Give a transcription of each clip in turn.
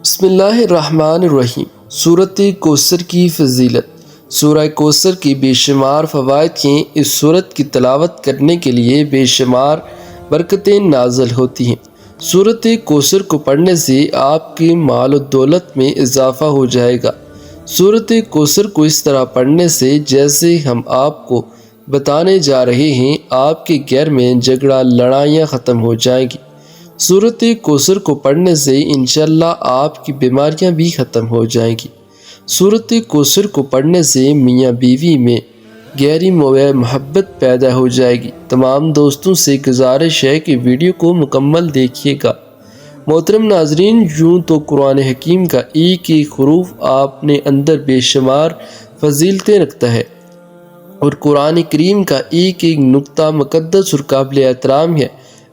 بسم اللہ الرحمن الرحیم۔ سورۃ کوثر کی فضیلت۔ سورہ کوثر کی بے شمار فوائد ہیں۔ اس سورت کی تلاوت کرنے کے لیے بے شمار برکتیں نازل ہوتی ہیں۔ سورۃ کوثر کو پڑھنے سے آپ کے مال و دولت میں اضافہ ہو جائے گا۔ سورۃ کوثر کو اس طرح پڑھنے سے جیسے ہم آپ کو بتانے جا رہے ہیں، آپ کے گھر میں جھگڑا لڑائیاں ختم ہو جائیں گی۔ سورۃ کوثر کو پڑھنے سے انشاءاللہ آپ کی بیماریاں بھی ختم ہو جائیں گی۔ سورۃ کوثر کو پڑھنے سے میاں بیوی میں گہری محبت پیدا ہو جائے گی۔ تمام دوستوں سے گزارش ہے کہ ویڈیو کو مکمل دیکھیے گا۔ محترم ناظرین، یوں تو قرآن حکیم کا ایک ایک حروف اپنے اندر بے شمار فضیلتیں رکھتا ہے، اور قرآن کریم کا ایک ایک نقطہ مقدس اور قابل احترام ہے،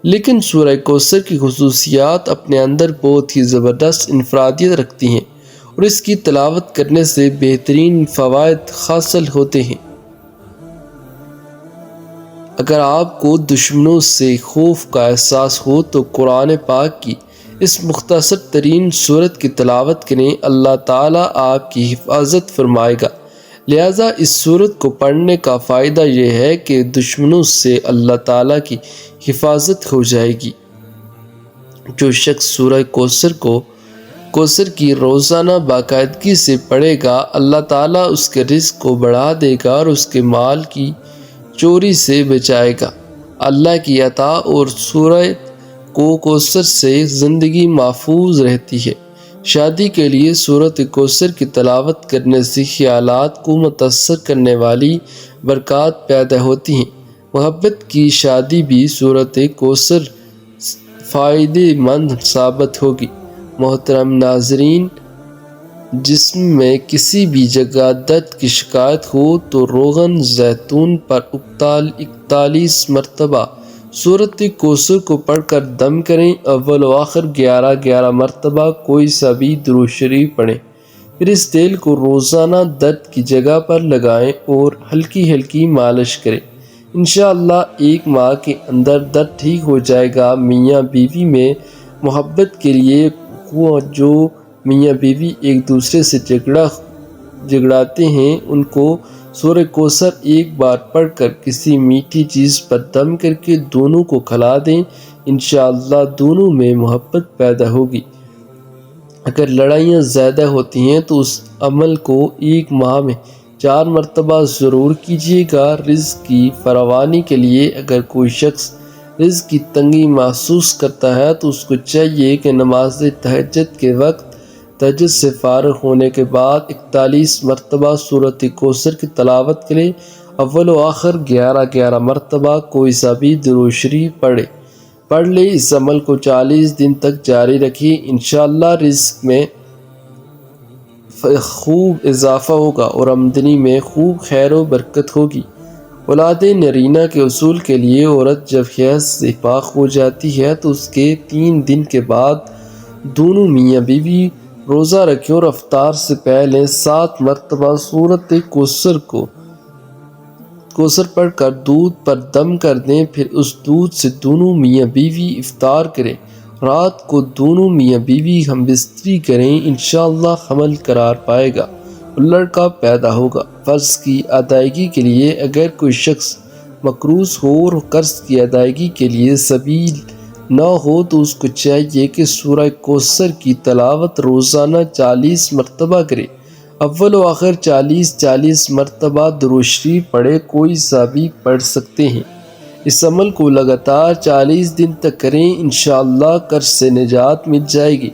لیکن سورہ کوثر کی خصوصیات اپنے اندر بہت ہی زبردست انفرادیت رکھتی ہیں، اور اس کی تلاوت کرنے سے بہترین فوائد حاصل ہوتے ہیں۔ اگر آپ کو دشمنوں سے خوف کا احساس ہو تو قرآن پاک کی اس مختصر ترین سورت کی تلاوت کریں، اللہ تعالیٰ آپ کی حفاظت فرمائے گا۔ لہٰذا اس سورت کو پڑھنے کا فائدہ یہ ہے کہ دشمنوں سے اللہ تعالیٰ کی حفاظت ہو جائے گی۔ جو شخص سورہ کوثر کی روزانہ باقاعدگی سے پڑھے گا، اللہ تعالیٰ اس کے رزق کو بڑھا دے گا اور اس کے مال کی چوری سے بچائے گا۔ اللہ کی عطا اور سورہ کوثر سے زندگی محفوظ رہتی ہے۔ شادی کے لیے سورۃ کوثر کی تلاوت کرنے سے خیالات کو متاثر کرنے والی برکات پیدا ہوتی ہیں۔ محبت کی شادی بھی سورۃ کوثر فائدہ مند ثابت ہوگی۔ محترم ناظرین، جسم میں کسی بھی جگہ درد کی شکایت ہو تو روغن زیتون پر 41 مرتبہ سورۃ کوثر کو پڑھ کر دم کریں۔ اول و آخر 11 مرتبہ کوئی سا بھی درود شریف پڑھیں، پھر اس تیل کو روزانہ درد کی جگہ پر لگائیں اور ہلکی ہلکی مالش کریں۔ انشاءاللہ 1 ماہ کے اندر درد ٹھیک ہو جائے گا۔ میاں بیوی میں محبت کے لیے جو میاں بیوی ایک دوسرے سے جھگڑاتے ہیں، ان کو سورہ کوثر ایک بار پڑھ کر کسی میٹھی چیز پر دم کر کے دونوں کو کھلا دیں، انشاءاللہ دونوں میں محبت پیدا ہوگی۔ اگر لڑائیاں زیادہ ہوتی ہیں تو اس عمل کو 1 ماہ میں 4 مرتبہ ضرور کیجیے گا۔ رزق کی فراوانی کے لیے اگر کوئی شخص رزق کی تنگی محسوس کرتا ہے تو اس کو چاہیے کہ نماز تہجد کے وقت تہجد سے فارغ ہونے کے بعد 41 مرتبہ سورۃ کوثر کی تلاوت کرے۔ اول و آخر 11 مرتبہ کوئی سا بھی درود شریف پڑھ لے۔ اس عمل کو 40 دن تک جاری رکھیں، انشاءاللہ رزق میں خوب اضافہ ہوگا اور آمدنی میں خوب خیر و برکت ہوگی۔ اولاد نرینہ کے حصول کے لیے عورت جب حیض سے پاک ہو جاتی ہے تو اس کے 3 دن کے بعد دونوں میاں بیوی روزہ رکھیں اور افطار سے پہلے 7 مرتبہ سورۃ کوثر پڑھ کر دودھ پر دم کر دیں، پھر اس دودھ سے دونوں میاں بیوی افطار کریں۔ رات کو دونوں میاں بیوی ہم بستری کریں، انشاءاللہ حمل قرار پائے گا اور لڑکا پیدا ہوگا۔ فرض کی ادائیگی کے لیے اگر کوئی شخص مقروض ہو اور قرض کی ادائیگی کے لیے سبیل نہ ہو تو اس کو چاہیے کہ سورہ کوثر کی تلاوت روزانہ 40 مرتبہ کرے۔ اول و آخر 40 مرتبہ درود شریف پڑھے، کوئی سا بھی پڑھ سکتے ہیں۔ اس عمل کو لگاتار 40 دن تک کریں، انشاءاللہ قرض سے نجات مل جائے گی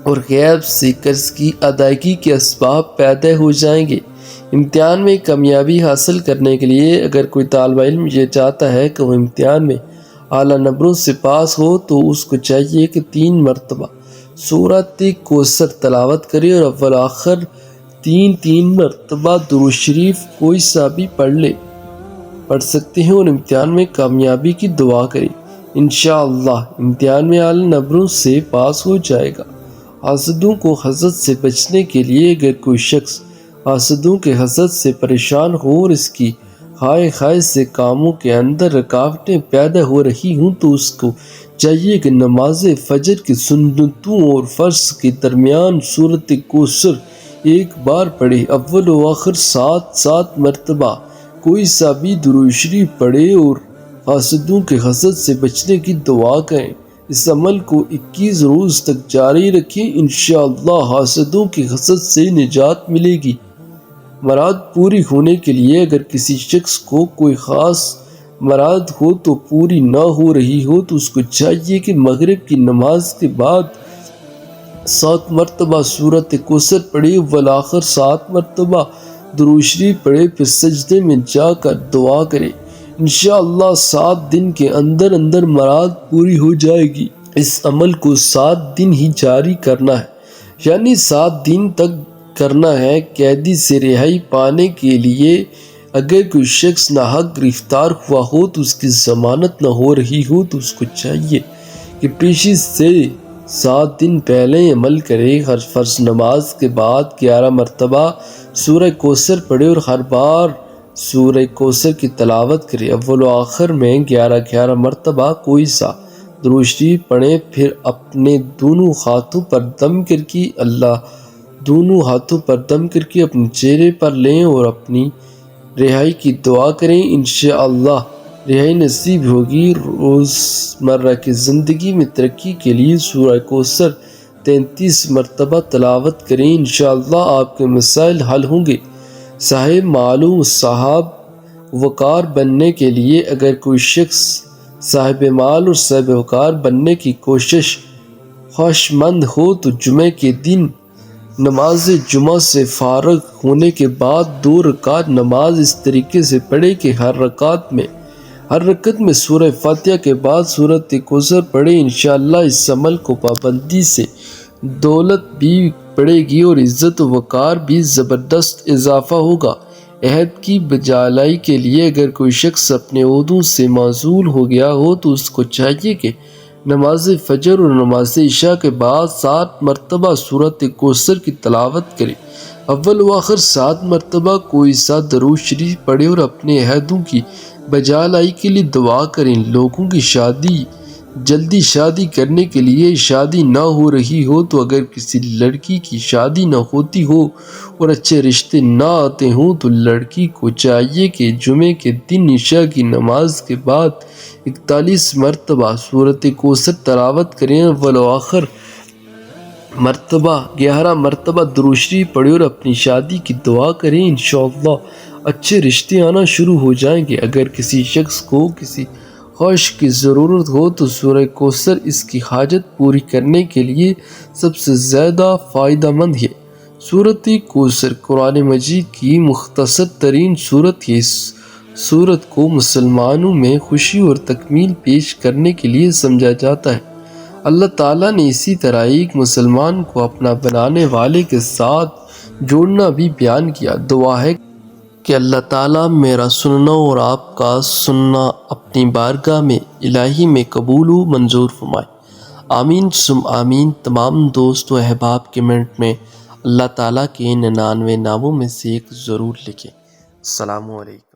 اور غیب سے قرض کی ادائیگی کے اسباب پیدا ہو جائیں گے۔ امتحان میں کامیابی حاصل کرنے کے لیے اگر کوئی طالب علم یہ چاہتا ہے کہ وہ امتحان میں اعلیٰ نمبروں سے پاس ہو تو اس کو چاہیے کہ 3 مرتبہ سورۃ کوثر تلاوت کرے اور اول آخر 3 مرتبہ درود شریف کوئی سا بھی پڑھ سکتے ہیں اور امتحان میں کامیابی کی دعا کریں۔ انشاءاللہ امتحان میں اعلیٰ نمبروں سے پاس ہو جائے گا۔ حاسدوں کو حسد سے بچنے کے لیے اگر کوئی شخص حاسدوں کے حسد سے پریشان ہو اور اس کی خائے خائے سے کاموں کے اندر رکاوٹیں پیدا ہو رہی ہوں تو اس کو چاہیے کہ نماز فجر کی سنتوں اور فرض کے درمیان سورۃ کوثر ایک بار پڑھے، اول و آخر 7 مرتبہ کوئی سا بھی درود شریف پڑھے اور حاسدوں کے حسد سے بچنے کی دعا کریں۔ اس عمل کو 21 روز تک جاری رکھیں، انشاءاللہ حاسدوں کے حسد سے نجات ملے گی۔ مراد پوری ہونے کے لیے اگر کسی شخص کو کوئی خاص مراد ہو تو پوری نہ ہو رہی ہو تو اس کو چاہیے کہ مغرب کی نماز کے بعد 7 مرتبہ سورۃ کوثر پڑھے، والآخر 7 مرتبہ درود شریف پڑھے، پھر سجدے میں جا کر دعا کرے۔ انشاءاللہ 7 دن کے اندر اندر مراد پوری ہو جائے گی۔ اس عمل کو 7 دن ہی جاری کرنا ہے، یعنی 7 دن تک کرنا ہے۔ قیدی سے رہائی پانے کے لیے اگر کوئی شخص ناحق گرفتار ہوا ہو تو اس کی ضمانت نہ ہو رہی ہو تو اس کو چاہیے کہ پیشی سے 7 دن پہلے عمل کرے۔ ہر فرض نماز کے بعد 11 مرتبہ سورہ کوثر پڑھے اور ہر بار سورہ کوثر کی تلاوت کرے۔ اول و آخر میں 11 مرتبہ کوئی سا درود شریف پڑھیں، پھر اپنے دونوں ہاتھوں پر دم کر کے اپنے چہرے پر لیں اور اپنی رہائی کی دعا کریں۔ انشاءاللہ رہائی نصیب ہوگی۔ روزمرہ کی زندگی میں ترقی کے لیے سورہ کوثر 33 مرتبہ تلاوت کریں، انشاءاللہ آپ کے مسائل حل ہوں گے۔ صاحب معلوم و صاحب وقار بننے کے لیے اگر کوئی شخص صاحب مال اور صاحب وقار بننے کی خواہشمند ہو تو جمعہ کے دن نماز جمعہ سے فارغ ہونے کے بعد 2 رکعت نماز اس طریقے سے پڑھے کہ ہر رکعت میں سورہ فاتحہ کے بعد سورۃ کوثر پڑھے۔ انشاءاللہ اس عمل کو پابندی سے دولت بھی بڑھے گی اور عزت و وقار بھی زبردست اضافہ ہوگا۔ عہد کی بجالائی کے لیے اگر کوئی شخص اپنے عہدوں سے معزول ہو گیا ہو تو اس کو چاہیے کہ نماز فجر اور نماز عشاء کے بعد 7 مرتبہ سورۃ کوثر کی تلاوت کرے، اول و آخر 7 مرتبہ کوئی سا درود شریف پڑھے اور اپنے عہدوں کی بجالائی کے لیے دعا کریں۔ لوگوں کی جلدی شادی کرنے کے لیے شادی نہ ہو رہی ہو تو اگر کسی لڑکی کی شادی نہ ہوتی ہو اور اچھے رشتے نہ آتے ہوں تو لڑکی کو چاہیے کہ جمعے کے دن عشاء کی نماز کے بعد 41 مرتبہ سورۃ کوثر تلاوت کریں، اول و آخر 11 مرتبہ درود شریف پڑھے اور اپنی شادی کی دعا کریں، انشاءاللہ اچھے رشتے آنا شروع ہو جائیں گے۔ اگر کسی شخص کو کسی خواہش کی ضرورت ہو تو سورہ کوثر اس کی حاجت پوری کرنے کے لیے سب سے زیادہ فائدہ مند ہے۔ سورۃ کوثر قرآن مجید کی مختصر ترین سورت ہے۔ اس سورت کو مسلمانوں میں خوشی اور تکمیل پیش کرنے کے لیے سمجھا جاتا ہے۔ اللہ تعالیٰ نے اسی طرح ایک مسلمان کو اپنا بنانے والے کے ساتھ جوڑنا بھی بیان کیا۔ دعا ہے کہ اللہ تعالیٰ میرا سننا اور آپ کا سننا اپنی بارگاہ میں الہی میں قبول و منظور فرمائے، آمین ثم آمین۔ تمام دوست و احباب کمنٹ میں اللہ تعالیٰ کے 99 ناموں میں سے ایک ضرور لکھیں۔ السلام علیکم۔